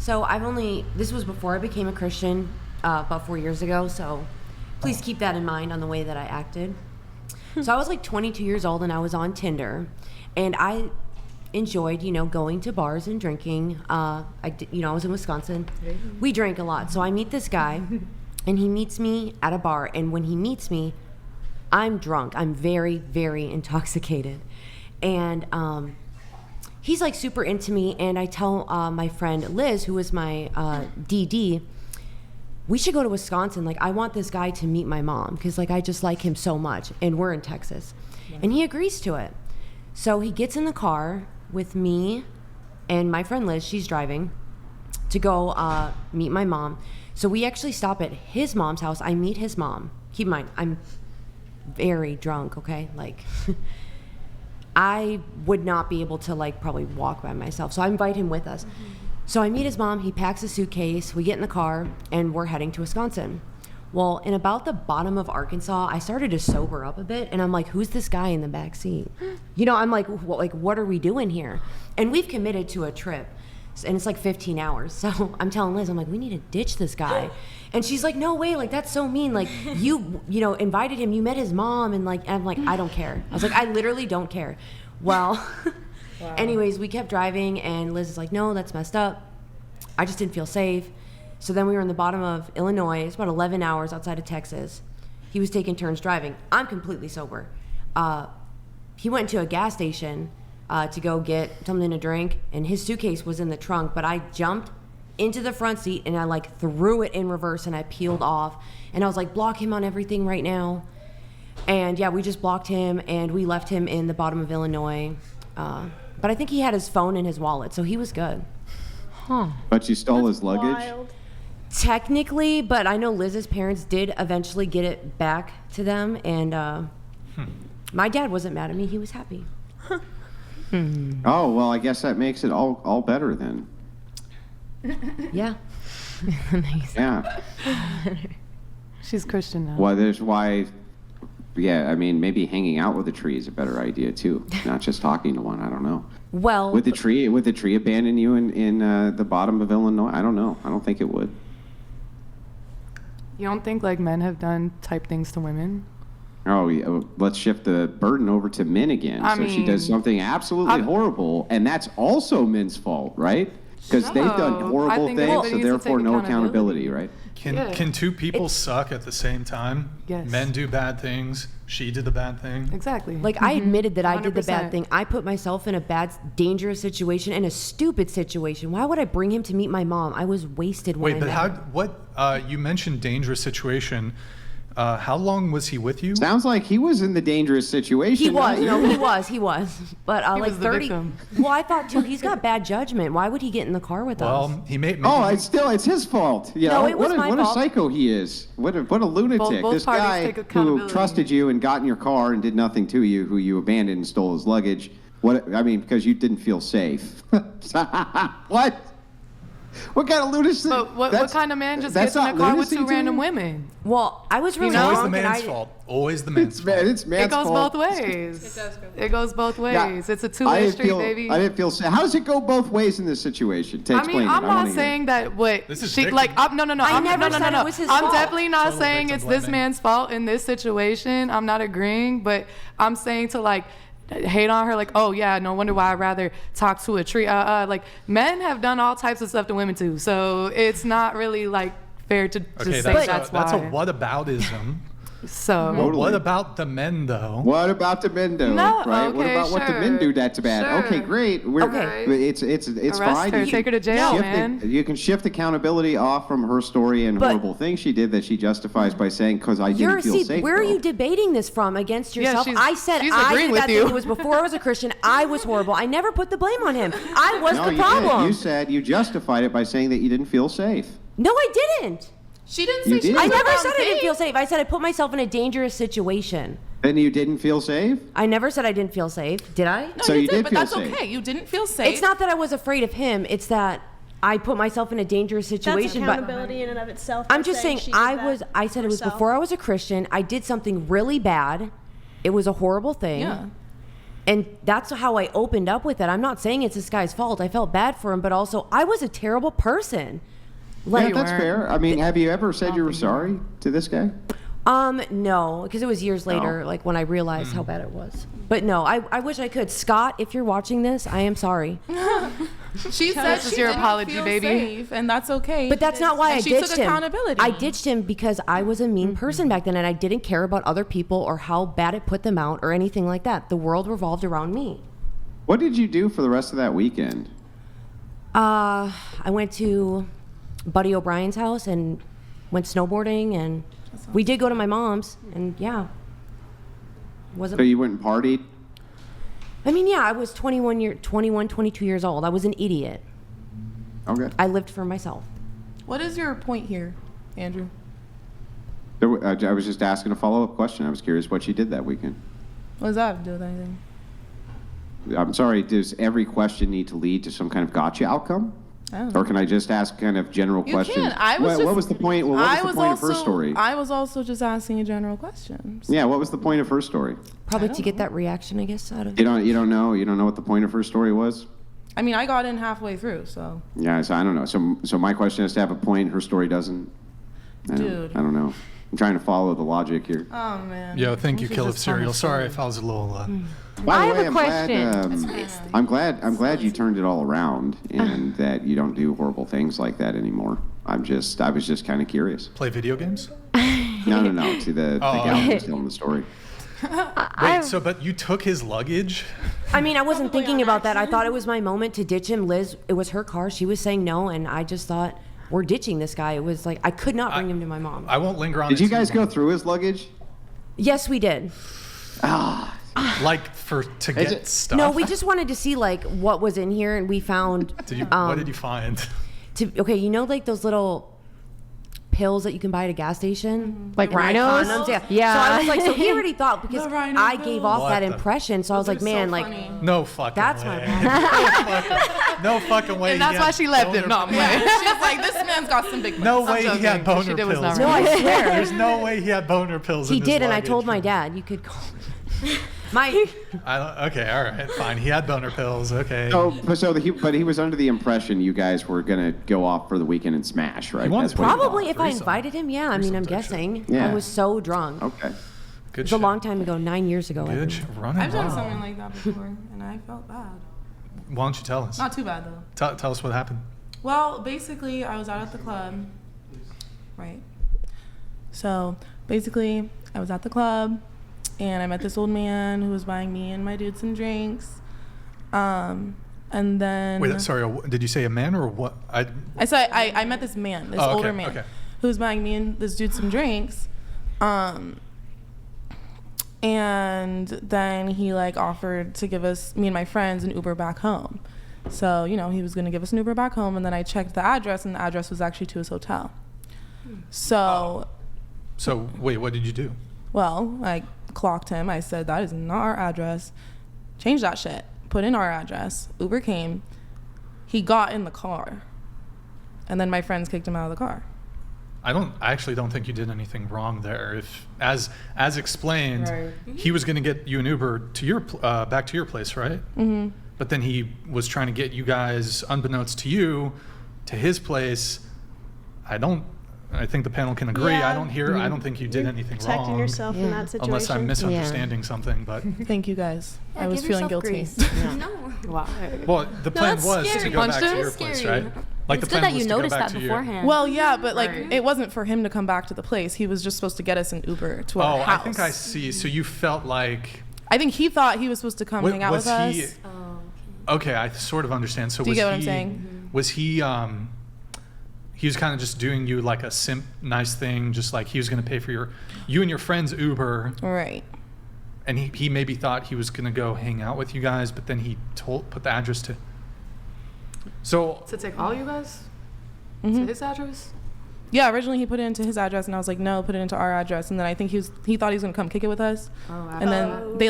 So this was before I became a Christian, about 4 years ago, so please keep that in mind on the way that I acted. So I was like 22 years old and I was on Tinder, and I enjoyed, going to bars and drinking. I was in Wisconsin. We drank a lot. So I meet this guy and he meets me at a bar, and when he meets me, I'm drunk. I'm very, very intoxicated. And he's like super into me, and I tell my friend Liz, who was my DD, we should go to Wisconsin. Like, I want this guy to meet my mom because, like, I just like him so much, and we're in Texas. Yeah. And he agrees to it. So he gets in the car with me and my friend Liz, she's driving, to go meet my mom. So we actually stop at his mom's house. I meet his mom. Keep in mind, I'm very drunk, okay? Like, I would not be able to, like, probably walk by myself. So I invite him with us. Mm-hmm. So I meet his mom, he packs a suitcase, we get in the car, and we're heading to Wisconsin. Well, in about the bottom of Arkansas, I started to sober up a bit, and I'm like, who's this guy in the back seat? I'm like, what are we doing here? And we've committed to a trip, and it's like 15 hours. So I'm telling Liz, I'm like, we need to ditch this guy. And she's like, no way, like, that's so mean. Like, you invited him, you met his mom, and like, I'm like, I don't care. I was like, I literally don't care. Well... Wow. Anyways, we kept driving, and Liz is like, no, that's messed up. I just didn't feel safe. So then we were in the bottom of Illinois. It's about 11 hours outside of Texas. He was taking turns driving. I'm completely sober. He went to a gas station to go get something to drink, and his suitcase was in the trunk, but I jumped into the front seat, and I, like, threw it in reverse, and I peeled off. And I was like, block him on everything right now. And, yeah, we just blocked him, and we left him in the bottom of Illinois. But I think he had his phone in his wallet, so he was good. Huh. But you stole his luggage? Wild. Technically, but I know Liz's parents did eventually get it back to them, and my dad wasn't mad at me. He was happy. Oh, well, I guess that makes it all better then. Yeah. Yeah. She's Christian now. Well, there's why... Yeah, I mean, maybe hanging out with a tree is a better idea too. Not just talking to one. I don't know. Well, would the tree abandon you in the bottom of Illinois? I don't know. I don't think it would. You don't think, like, men have done type things to women? Oh, yeah, let's shift the burden over to men again. She does something absolutely horrible, and that's also men's fault, right? Because they've done horrible things, so therefore no accountability, right? Can two people suck at the same time? Yes. Men do bad things. She did the bad thing. Exactly. Like, I admitted that I did the 100%. bad thing. I put myself in a bad, dangerous situation and a stupid situation. Why would I bring him to meet my mom? I was wasted when you mentioned dangerous situation. How long was he with you? Sounds like he was in the dangerous situation. He was. He was. But he like was the 30. victim. Well, I thought too. He's got bad judgment. Why would he get in the car with us? Well, he made. Oh, it's his fault. You No, know, it was my what fault. a psycho he is. What a lunatic. Both this parties guy take who accountability. trusted you and got in your car and did nothing to you, who you abandoned and stole his luggage. Because you didn't feel safe. What? What kind of lunacy? But what kind of man just gets in a car with two random women? Well, I was really It's always the drunk and man's fault. Always the man's fault. It's man's It goes fault. both ways. It goes both ways. Yeah. It's a two-way street, baby. I didn't feel safe. How does it go both ways in this situation? Explain I'm it. not saying that what This is she victim. like. I'm never said it was his I'm fault. definitely not Total saying victim it's this blaming. man's fault in this situation. I'm not agreeing, but I'm saying to like hate on her like, oh yeah, no wonder why I'd rather talk to a tree. Like men have done all types of stuff to women too, so it's not really like fair to just say that's why. That's a whataboutism. So Totally. What about the men though? What about the men though? No, right? What okay, about what the men do that's bad? Sure. Okay, great. It's Arrest fine. her, You take her to jail, man. You can shift accountability off from her story and But- horrible things she did that she justifies by saying, because I didn't feel safe. Where are though." you debating this from against yourself? she's- I said she's I agreeing did with that you. thing. It was before I was a Christian. I was horrible. I never put the blame on him. I was No, the you problem. did. You said you justified it by saying that you didn't feel safe. No, I didn't. She didn't You say she did. was I never around said I didn't Faith. feel safe. I said I put myself in a dangerous situation. Then you didn't feel safe? I never said I didn't feel safe. Did I? No, So you you did, did but feel that's safe. okay. You didn't feel safe. It's not that I was afraid of him. It's that I put myself in a dangerous That's situation. But accountability in and of itself. I'm by just saying she did that I said it was herself. before I was a Christian. I did something really bad. It was a horrible thing. Yeah. And that's how I opened up with it. I'm not saying it's this guy's fault. I felt bad for him, but also I was a terrible person. Like, yeah, that's fair. I mean, have you ever said you were sorry to this guy? No, because it was years later, like when I realized how bad it was. But no, I wish I could. Scott, if you're watching this, I am sorry. She said she your didn't apology, feel baby. safe, and that's okay. But that's not why I ditched him. She took accountability. I ditched him because I was a mean person back then, and I didn't care about other people or how bad it put them out or anything like that. The world revolved around me. What did you do for the rest of that weekend? I went to Buddy O'Brien's house and went snowboarding, and we did go to my mom's, and yeah. So you went and partied? I mean, yeah, I was 22 years old. I was an idiot. Okay. I lived for myself. What is your point here, Andrew? I was just asking a follow-up question. I was curious what you did that weekend. What does that have to do with anything? I'm sorry, does every question need to lead to some kind of gotcha outcome? Or can I just ask kind of general questions? What was the point? Well, what was the point of her story? I was also just asking a general question. Yeah, what was the point of her story? Probably to get that reaction, I guess, out of You don't know what the point of her story was? I mean, I got in halfway through, so. Yeah, so I don't know. So my question has to have a point. Her story doesn't. I don't know. I'm trying to follow the logic here. Oh man. Yo, thank you, Kill of Cereal. Sorry if I was a little. By the way, I have a question. I'm glad you turned it all around and that you don't do horrible things like that anymore. I was just kind of curious. Play video games? No. To the gal who's telling the story. Wait, but you took his luggage? I mean, I wasn't thinking about that. I thought it was my moment to ditch him. Liz, it was her car. She was saying no, and I just thought, we're ditching this guy. It was like, I could not bring him to my mom. I won't linger on Did you guys go through his luggage? Yes, we did. Like to get stuff? No, we just wanted to see like what was in here, and we found. What did you find? Okay, you know, like those little pills that you can buy at a gas station, Like rhinos? Condoms, yeah. Yeah. So I was like, so he already thought because rhino I pills. gave off What that the- impression. So I was like, man, like No fucking that's way. my problem. No fucking way. And that's why she left him. No, I'm Yeah, playing. she's like, this man's got some big. No butts. way he joking. had What she boner did was pills. not No, I swear. There's no way he had boner pills. He in his did, and I luggage. told my dad. You could call. Okay, all right, fine. He had boner pills. Okay. But he was under the impression you guys were gonna go off for the weekend and smash, right? He wanted That's what he Probably thought. if I Threesome. invited him, yeah. I mean, I'm Threesome type guessing. Yeah. I was so drunk. Okay. Good It was a shit. long time ago, 9 years ago. I Good think. shit. Running I've done wild. something like that before, and I felt bad. Why don't you tell us? Not too bad though. Tell us what happened. Well, basically, I was out at the club, right? So basically, I was at the club, and I met this old man who was buying me and my dude some drinks. And then Wait, sorry. Did you say a man or what? I met this man, this older man, who was buying me and this dude some drinks. And then he like offered to give us, me and my friends, an Uber back home. So, you know, he was going to give us an Uber back home, and then I checked the address, and the address was actually to his hotel. So, So wait, what did you do? well, I clocked him. I said, that is not our address. Change that shit. Put in our address. Uber came. He got in the car. And then my friends kicked him out of the car. I actually don't think you did anything wrong there. If, as explained, he was going to get you an Uber to your back to your place, right? Mm-hmm. But then he was trying to get you guys, unbeknownst to you, to his place. I think the panel can agree. Yeah. I don't think you did anything Protecting wrong. yourself in that situation. Unless I'm misunderstanding something, but Thank you, guys. Yeah, I was give feeling yourself guilty. grace. No. Wow. well, the plan that's was to scary. go back to Punched your him? place, Scary. right? Like It's the good plan that was you to go noticed back that to your- beforehand. Well, yeah, but like Right. it wasn't for him to come back to the place. He was just supposed to get us an Uber to our house. I think I see. So you felt like I think he thought he was supposed to come hang out with us. he? Okay, I sort of understand. So Do you was get what I'm he? saying? Was he? He was kind of just doing you like a simp, nice thing, just like he was going to pay for you and your friend's Uber, Right. and he maybe thought he was going to go hang out with you guys, but then he put the address to. So To take all you guys to his address? Yeah, originally he put it into his address, and I was like, no, put it into our address. And then I think he thought he was gonna come kick it with us. And then they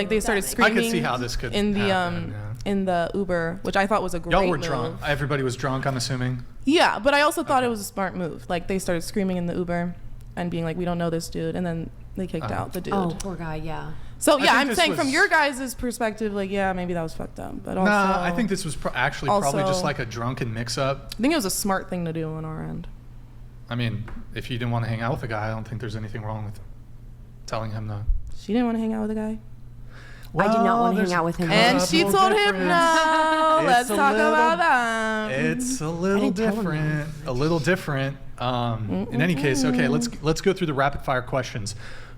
they started I screaming. could see how this could in the happen, yeah. in the Uber, which I thought was a great y'all were move. drunk. Everybody was drunk, I'm assuming. Yeah, but I also thought it was a smart move. Like they started screaming in the Uber, and being like, we don't know this dude, and then they kicked out the dude. Oh, poor guy. Yeah. So I yeah, think I'm this saying from was- your guys' perspective, like, yeah, maybe that was fucked up, but also, Nah, I think this was actually probably just also- like a drunken mix-up. I think it was a smart thing to do on our end. I mean, if you didn't want to hang out with the guy, I don't think there's anything wrong with telling him that. She didn't want to hang out with the guy, I did not want to there's hang out with him. and a she little told him difference. no. It's Let's a talk little- about that. It's a little didn't tell him different. A little different. In any case, okay, let's go through the rapid fire questions.